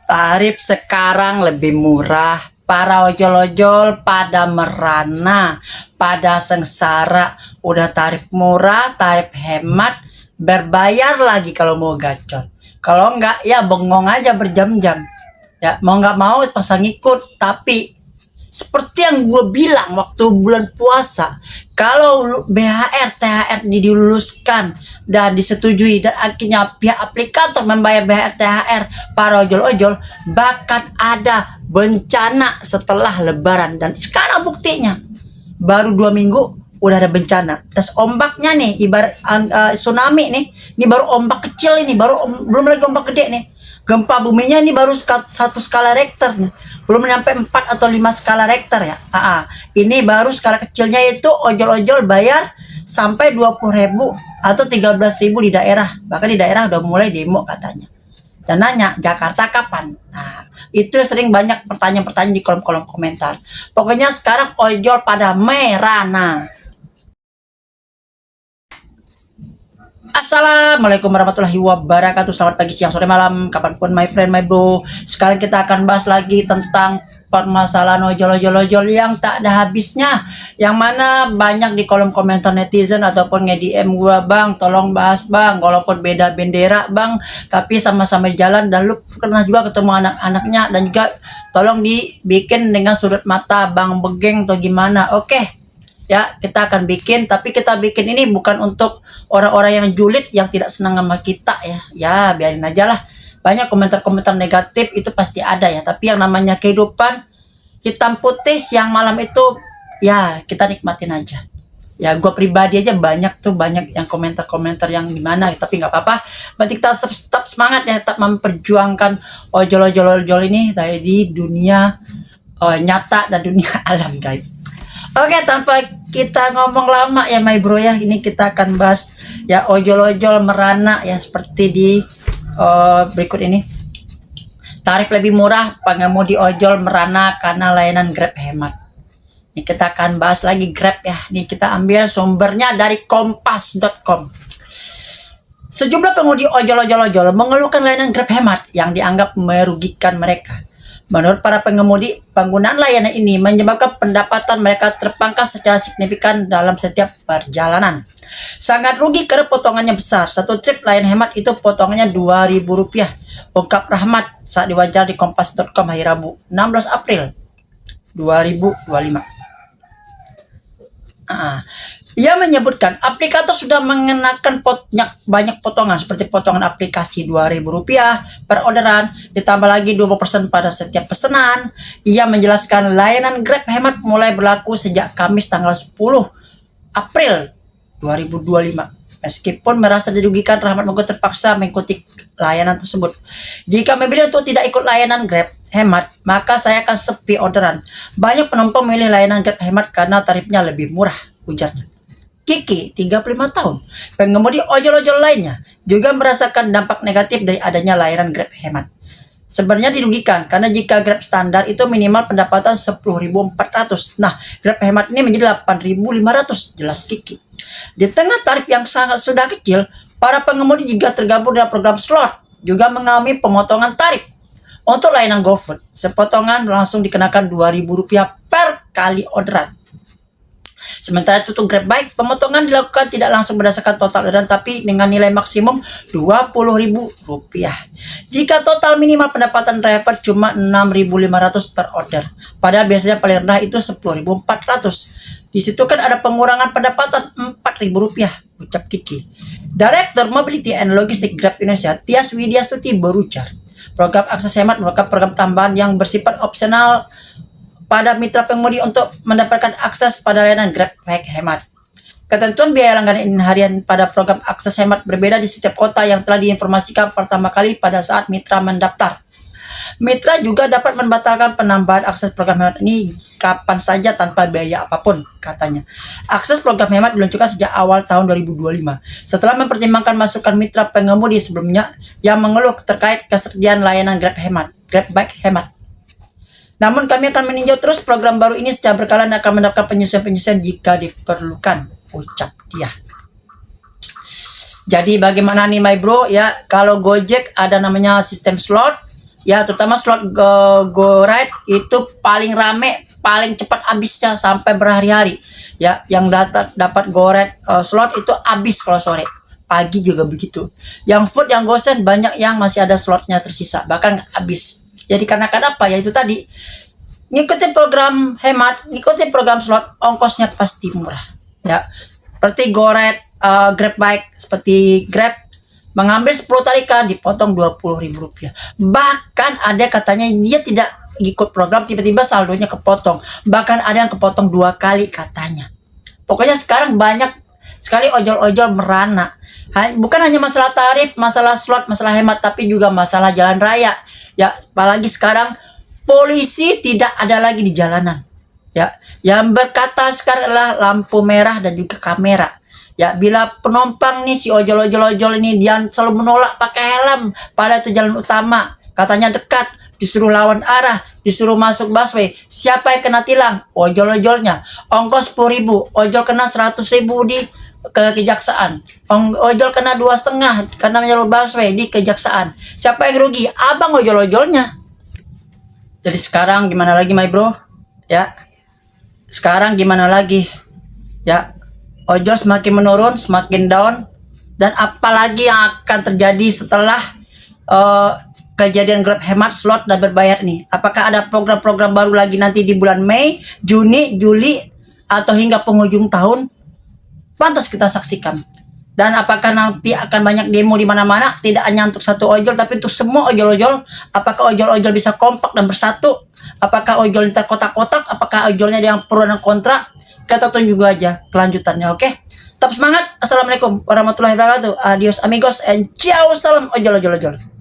Tarif sekarang lebih murah. Para ojol-ojol pada merana, pada sengsara. Udah tarif murah, tarif hemat, berbayar lagi kalau mau gacor. Kalau enggak, ya bengong aja berjam-jam. Ya mau nggak mau pasang ikut. Tapi seperti yang gue bilang waktu bulan puasa, kalau BHR, THR ini diluluskan dan disetujui dan akhirnya pihak aplikator membayar BHR, THR para ojol-ojol, bahkan ada bencana setelah lebaran. Dan sekarang buktinya, baru 2 minggu udah ada bencana. Terus ombaknya nih, ibarat tsunami nih, ini baru ombak kecil ini, belum lagi ombak gede nih. Gempa buminya ini baru 1 skala Richter nih. Belum sampai 4 atau 5 skala Richter ya. Ini baru skala kecilnya, itu ojol-ojol bayar sampai 20.000 atau 13.000 di daerah. Bahkan di daerah udah mulai demo katanya. Dan nanya, Jakarta kapan? Nah, itu sering banyak pertanyaan-pertanyaan di kolom-kolom komentar. Pokoknya sekarang ojol pada merana. Assalamualaikum warahmatullahi wabarakatuh. Selamat pagi, siang, sore, malam, kapanpun my friend, my bro. Sekarang kita akan bahas lagi tentang permasalahan ojol-ojol yang tak ada habisnya, yang mana banyak di kolom komentar netizen ataupun nge-DM gua, bang tolong bahas bang, walaupun beda bendera bang, tapi sama-sama jalan dan lu pernah juga ketemu anak-anaknya, dan juga tolong dibikin dengan sudut mata bang Begeng atau gimana. Oke. Ya, kita akan bikin, tapi kita bikin ini bukan untuk orang-orang yang julid, yang tidak senang sama kita ya. Ya, biarin aja lah. Banyak komentar-komentar negatif itu pasti ada ya, tapi yang namanya kehidupan hitam putih siang malam itu ya kita nikmatin aja. Ya, gue pribadi aja banyak yang komentar-komentar yang gimana, tapi nggak apa-apa. Berarti kita tetap semangat ya, tetap memperjuangkan ojol-ojol ini di dunia nyata dan dunia alam gaib. Oke, tanpa kita ngomong lama ya my bro ya, ini kita akan bahas ya ojol-ojol merana ya, seperti di berikut ini. Tarif lebih murah, pengemudi ojol merana karena layanan Grab hemat. Ini kita akan bahas lagi Grab ya. Ini kita ambil sumbernya dari kompas.com. Sejumlah pengemudi ojol-ojol mengeluhkan layanan Grab hemat yang dianggap merugikan mereka. Menurut para pengemudi, penggunaan layanan ini menyebabkan pendapatan mereka terpangkas secara signifikan dalam setiap perjalanan. Sangat rugi karena potongannya besar. Satu trip layanan hemat itu potongannya Rp2.000, ungkap Rahmat saat diwawancara di kompas.com hari Rabu 16 April 2025. Ia menyebutkan aplikator sudah mengenakan banyak potongan, seperti potongan aplikasi Rp2.000 per orderan, ditambah lagi 20% pada setiap pesanan. Ia menjelaskan layanan Grab hemat mulai berlaku sejak Kamis tanggal 10 April 2025. Meskipun merasa dirugikan, Rahmat mengaku terpaksa mengikuti layanan tersebut. Jika memilih untuk tidak ikut layanan Grab hemat, maka saya akan sepi orderan. Banyak penumpang memilih layanan Grab hemat karena tarifnya lebih murah, ujarnya. Kiki, 35 tahun, pengemudi ojol-ojol lainnya, juga merasakan dampak negatif dari adanya layanan Grab hemat. Sebenarnya dirugikan, karena jika Grab standar itu minimal pendapatan 10.400. Nah, Grab hemat ini menjadi 8.500, jelas Kiki. Di tengah tarif yang sangat sudah kecil, para pengemudi juga tergabung dalam program slot, juga mengalami pemotongan tarif. Untuk layanan GoFood, sepotongan langsung dikenakan Rp2.000 per kali orderan. Sementara itu untuk Grab Bike, pemotongan dilakukan tidak langsung berdasarkan total orderan, tapi dengan nilai maksimum Rp20.000. Jika total minimal pendapatan driver cuma Rp6.500 per order, padahal biasanya paling rendah itu Rp10.400. Di situ kan ada pengurangan pendapatan Rp4.000, ucap Kiki. Direktur Mobility and Logistics Grab Indonesia, Tias Widyastuti berujar, program akses hemat merupakan program tambahan yang bersifat opsional pada mitra pengemudi untuk mendapatkan akses pada layanan Grab Bike hemat. Ketentuan biaya langganan harian pada program akses hemat berbeda di setiap kota yang telah diinformasikan pertama kali pada saat mitra mendaftar. Mitra juga dapat membatalkan penambahan akses program hemat ini kapan saja tanpa biaya apapun, katanya. Akses program hemat diluncurkan sejak awal tahun 2025 setelah mempertimbangkan masukan mitra pengemudi sebelumnya yang mengeluh terkait kesediaan layanan Grab Bike hemat. Namun kami akan meninjau terus program baru ini secara berkala dan akan mendapatkan penyesuaian-penyesuaian jika diperlukan, ucap dia. Jadi bagaimana nih my bro ya, kalau Gojek ada namanya sistem slot, Ya, terutama slot Go Ride itu paling rame, paling cepat habisnya sampai berhari-hari. Ya, yang dapat Go Ride slot itu habis kalau sore. Pagi juga begitu. Yang food, yang gosen banyak yang masih ada slotnya tersisa, bahkan habis. Jadi karena apa? Ya itu tadi, ngikutin program hemat, ngikutin program slot, ongkosnya pasti murah. Ya, seperti Go Ride, Grab Bike, seperti Grab mengambil 10 tarikan dipotong Rp20.000. Bahkan ada katanya dia tidak ikut program, tiba-tiba saldonya kepotong. Bahkan ada yang kepotong 2 kali katanya. Pokoknya sekarang banyak sekali ojol-ojol merana. Bukan hanya masalah tarif, masalah slot, masalah hemat, tapi juga masalah jalan raya. Ya, apalagi sekarang polisi tidak ada lagi di jalanan. Ya, yang berkata sekarang adalah lampu merah dan juga kamera. Ya, bila penumpang nih, si ojol-ojol ini dia selalu menolak pakai helm pada itu jalan utama, katanya dekat, disuruh lawan arah, disuruh masuk busway, siapa yang kena tilang? Ojol-ojolnya. Ongkos 10.000, ojol kena 100.000 di kejaksaan, ojol kena 2,5 karena menyalur busway di kejaksaan. Siapa yang rugi? Abang ojol-ojolnya. Jadi sekarang gimana lagi, my bro? Ya, sekarang gimana lagi? Ya, ojol semakin menurun, semakin down, dan apalagi yang akan terjadi setelah kejadian Grab hemat slot dan berbayar nih? Apakah ada program-program baru lagi nanti di bulan Mei, Juni, Juli, atau hingga penghujung tahun? Pantas kita saksikan. Dan apakah nanti akan banyak demo di mana-mana, tidak hanya untuk satu ojol, tapi untuk semua ojol-ojol? Apakah ojol-ojol bisa kompak dan bersatu? Apakah ojol terkotak-kotak? Apakah ojolnya yang pro dan kontra? Kita tunggu aja kelanjutannya, oke? Tetap semangat. Assalamualaikum warahmatullahi wabarakatuh. Adios amigos and ciao, salam ojol-ojol-ojol.